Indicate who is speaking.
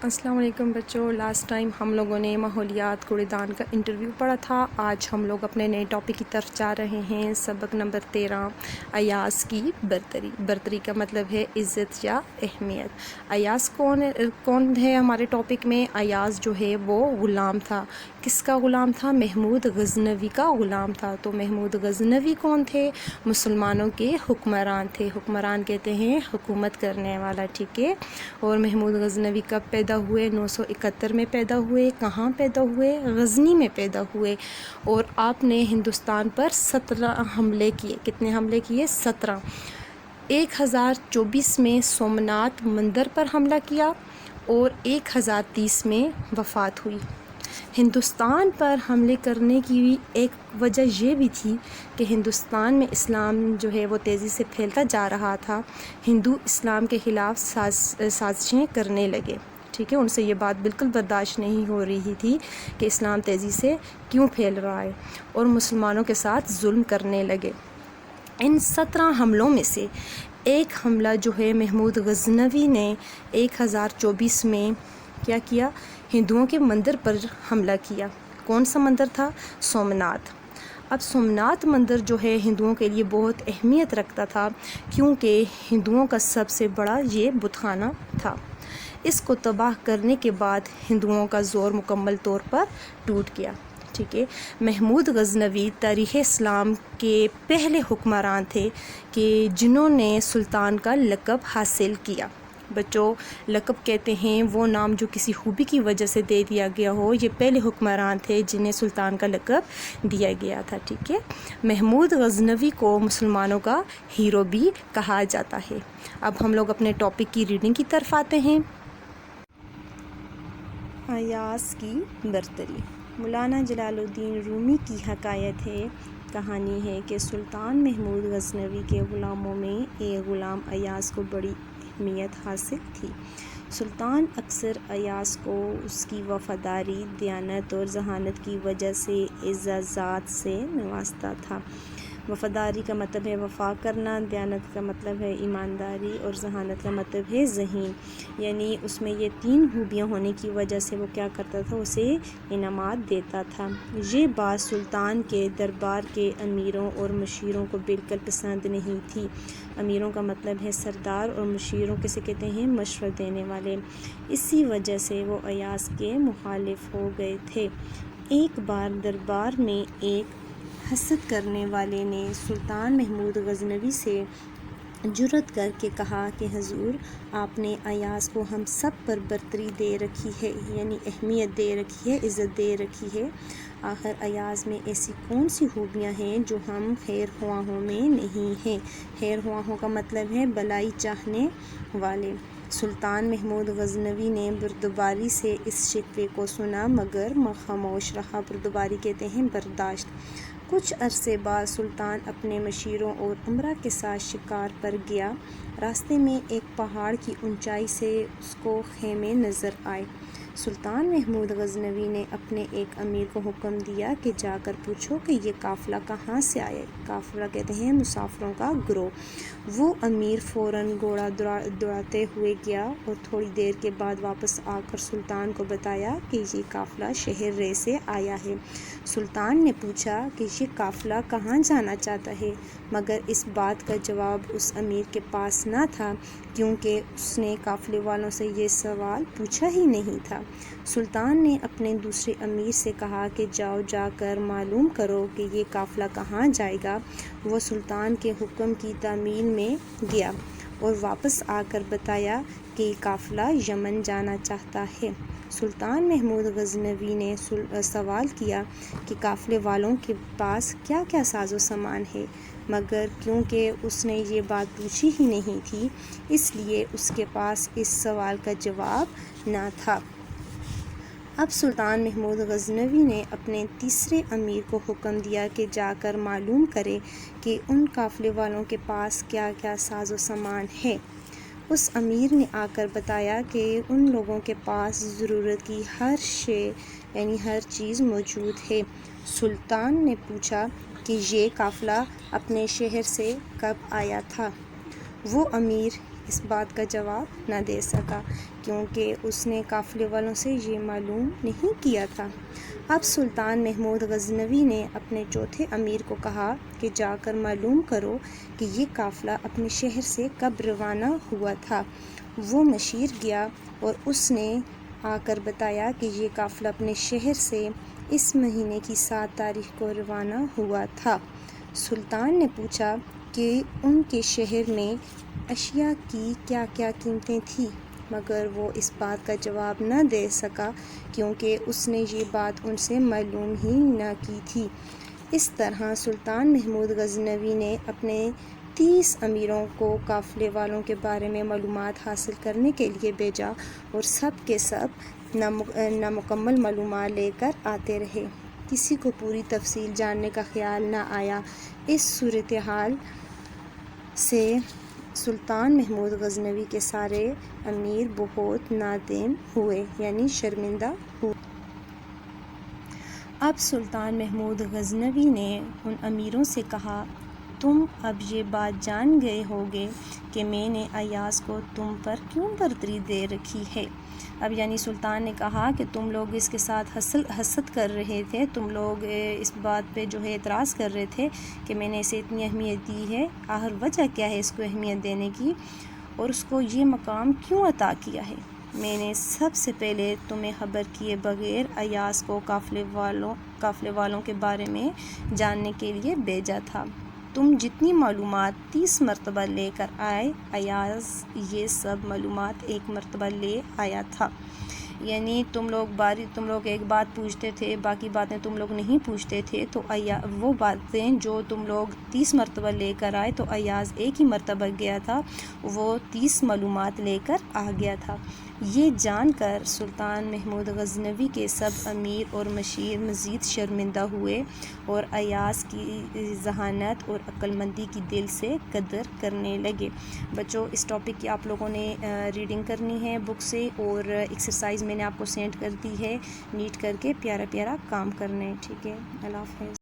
Speaker 1: السلام علیکم بچوں، لاسٹ ٹائم ہم لوگوں نے ماحولیات کوڑے دان کا انٹرویو پڑھا تھا۔ آج ہم لوگ اپنے نئے ٹاپک کی طرف جا رہے ہیں۔ سبق نمبر 13، ایاز کی برتری۔ برتری کا مطلب ہے عزت یا اہمیت۔ ایاز کون ہے ہمارے ٹاپک میں؟ ایاز جو ہے وہ غلام تھا۔ کس کا غلام تھا؟ محمود غزنوی کا غلام تھا۔ تو محمود غزنوی کون تھے؟ مسلمانوں کے حکمران تھے۔ حکمران کہتے ہیں حکومت کرنے والا، ٹھیک ہے۔ اور محمود غزنوی کب پیدا ہوئے؟ 971 میں پیدا ہوئے۔ کہاں پیدا ہوئے؟ غزنی میں پیدا ہوئے۔ اور آپ نے ہندوستان پر 17 حملے کیے۔ کتنے حملے کیے؟ 17۔ 1024 میں سومناتھ مندر پر حملہ کیا اور 1030 میں وفات ہوئی۔ ہندوستان پر حملے کرنے کی ایک وجہ یہ بھی تھی کہ ہندوستان میں اسلام جو ہے وہ تیزی سے پھیلتا جا رہا تھا۔ ہندو اسلام کے خلاف سازشیں کرنے لگے، ٹھیک ہے۔ ان سے یہ بات بالکل برداشت نہیں ہو رہی تھی کہ اسلام تیزی سے کیوں پھیل رہا ہے، اور مسلمانوں کے ساتھ ظلم کرنے لگے۔ ان 17 حملوں میں سے ایک حملہ جو ہے محمود غزنوی نے 1024 میں کیا کیا؟ ہندوؤں کے مندر پر حملہ کیا۔ کون سا مندر تھا؟ سومناتھ۔ اب سومناتھ مندر جو ہے ہندوؤں کے لیے بہت اہمیت رکھتا تھا، کیونکہ ہندوؤں کا سب سے بڑا یہ بت خانہ تھا۔ اس کو تباہ کرنے کے بعد ہندوؤں کا زور مکمل طور پر ٹوٹ گیا، ٹھیک ہے۔ محمود غزنوی تاریخ اسلام کے پہلے حکمران تھے کہ جنہوں نے سلطان کا لقب حاصل کیا۔ بچوں، لقب کہتے ہیں وہ نام جو کسی خوبی کی وجہ سے دے دیا گیا ہو۔ یہ پہلے حکمران تھے جنہیں سلطان کا لقب دیا گیا تھا، ٹھیک ہے۔ محمود غزنوی کو مسلمانوں کا ہیرو بھی کہا جاتا ہے۔ اب ہم لوگ اپنے ٹاپک کی ریڈنگ کی طرف آتے ہیں۔ ایاز کی برتری۔ مولانا جلال الدین رومی کی حکایت ہے، کہانی ہے کہ سلطان محمود غزنوی کے غلاموں میں ایک غلام ایاز کو بڑی اہمیت حاصل تھی۔ سلطان اکثر ایاز کو اس کی وفاداری، دیانت اور ذہانت کی وجہ سے اعزازات سے نوازتا تھا۔ وفاداری کا مطلب ہے وفا کرنا، دیانت کا مطلب ہے ایمانداری، اور ذہانت کا مطلب ہے ذہین، یعنی اس میں یہ 3 خوبیاں ہونے کی وجہ سے وہ کیا کرتا تھا؟ اسے انعامات دیتا تھا۔ یہ بات سلطان کے دربار کے امیروں اور مشیروں کو بالکل پسند نہیں تھی۔ امیروں کا مطلب ہے سردار، اور مشیروں کسے کہتے ہیں؟ مشورہ دینے والے۔ اسی وجہ سے وہ ایاز کے مخالف ہو گئے تھے۔ ایک بار دربار میں ایک حسد کرنے والے نے سلطان محمود غزنوی سے جرأت کر کے کہا کہ حضور، آپ نے ایاز کو ہم سب پر برتری دے رکھی ہے، یعنی اہمیت دے رکھی ہے، عزت دے رکھی ہے۔ آخر ایاز میں ایسی کون سی خوبیاں ہیں جو ہم خیر خواہوں میں نہیں ہیں؟ خیر خواہوں کا مطلب ہے بھلائی چاہنے والے۔ سلطان محمود غزنوی نے بردباری سے اس شکوے کو سنا مگر خاموش رہا۔ بردباری کہتے ہیں برداشت۔ کچھ عرصے بعد سلطان اپنے مشیروں اور امراء کے ساتھ شکار پر گیا۔ راستے میں ایک پہاڑ کی اونچائی سے اس کو خیمے نظر آئے۔ سلطان محمود غزنوی نے اپنے ایک امیر کو حکم دیا کہ جا کر پوچھو کہ یہ قافلہ کہاں سے آیا۔ قافلہ کہتے ہیں مسافروں کا گروہ۔ وہ امیر فوراً گھوڑا دوڑاتے ہوئے گیا اور تھوڑی دیر کے بعد واپس آ کر سلطان کو بتایا کہ یہ قافلہ شہر رے سے آیا ہے۔ سلطان نے پوچھا کہ یہ قافلہ کہاں جانا چاہتا ہے، مگر اس بات کا جواب اس امیر کے پاس نہ تھا، کیونکہ اس نے قافلے والوں سے یہ سوال پوچھا ہی نہیں تھا۔ سلطان نے اپنے دوسرے امیر سے کہا کہ جاؤ، جا کر معلوم کرو کہ یہ قافلہ کہاں جائے گا۔ وہ سلطان کے حکم کی تعمیل میں گیا اور واپس آ کر بتایا کہ یہ قافلہ یمن جانا چاہتا ہے۔ سلطان محمود غزنوی نے سوال کیا کہ قافلے والوں کے پاس کیا کیا ساز و سامان ہے، مگر کیونکہ اس نے یہ بات پوچھی ہی نہیں تھی، اس لیے اس کے پاس اس سوال کا جواب نہ تھا۔ اب سلطان محمود غزنوی نے اپنے تیسرے امیر کو حکم دیا کہ جا کر معلوم کرے کہ ان قافلے والوں کے پاس کیا کیا ساز و سامان ہے۔ اس امیر نے آ کر بتایا کہ ان لوگوں کے پاس ضرورت کی ہر شے، یعنی ہر چیز موجود ہے۔ سلطان نے پوچھا کہ یہ قافلہ اپنے شہر سے کب آیا تھا؟ وہ امیر اس بات کا جواب نہ دے سکا کیونکہ اس نے قافلے والوں سے یہ معلوم نہیں کیا تھا۔ اب سلطان محمود غزنوی نے اپنے چوتھے امیر کو کہا کہ جا کر معلوم کرو کہ یہ قافلہ اپنے شہر سے کب روانہ ہوا تھا۔ وہ مشیر گیا اور اس نے آ کر بتایا کہ یہ قافلہ اپنے شہر سے اس مہینے کی 7 تاریخ کو روانہ ہوا تھا۔ سلطان نے پوچھا کہ ان کے شہر میں اشیاء کی کیا کیا قیمتیں تھیں، مگر وہ اس بات کا جواب نہ دے سکا کیونکہ اس نے یہ بات ان سے معلوم ہی نہ کی تھی۔ اس طرح سلطان محمود غزنوی نے اپنے 30 امیروں کو قافلے والوں کے بارے میں معلومات حاصل کرنے کے لیے بھیجا اور سب کے سب نامکمل معلومات لے کر آتے رہے۔ کسی کو پوری تفصیل جاننے کا خیال نہ آیا۔ اس صورتحال سے سلطان محمود غزنوی کے سارے امیر بہت نادم ہوئے، یعنی شرمندہ ہوئے۔ اب سلطان محمود غزنوی نے ان امیروں سے کہا، تم اب یہ بات جان گئے ہوگے کہ میں نے ایاز کو تم پر کیوں برتری دے رکھی ہے۔ اب یعنی سلطان نے کہا کہ تم لوگ اس کے ساتھ حسد کر رہے تھے، تم لوگ اس بات پہ جو ہے اعتراض کر رہے تھے کہ میں نے اسے اتنی اہمیت دی ہے، آخر وجہ کیا ہے اس کو اہمیت دینے کی اور اس کو یہ مقام کیوں عطا کیا ہے۔ میں نے سب سے پہلے تمہیں خبر کیے بغیر ایاز کو قافلے والوں کے بارے میں جاننے کے لیے بھیجا تھا۔ تم جتنی معلومات 30 مرتبہ لے کر آئے، ایاز یہ سب معلومات ایک مرتبہ لے آیا تھا۔ یعنی تم لوگ ایک بات پوچھتے تھے، باقی باتیں تم لوگ نہیں پوچھتے تھے، تو وہ باتیں جو تم لوگ 30 مرتبہ لے کر آئے تو ایاز ایک ہی مرتبہ گیا تھا، وہ 30 معلومات لے کر آ گیا تھا۔ یہ جان کر سلطان محمود غزنوی کے سب امیر اور مشیر مزید شرمندہ ہوئے اور ایاز کی ذہانت اور عقل مندی کی دل سے قدر کرنے لگے۔ بچوں، اس ٹاپک کی آپ لوگوں نے ریڈنگ کرنی ہے بک سے، اور ایکسرسائز میں نے آپ کو سینڈ کر دی ہے، نیٹ کر کے پیارا پیارا کام کرنا ہے، ٹھیک ہے؟ اللہ حافظ۔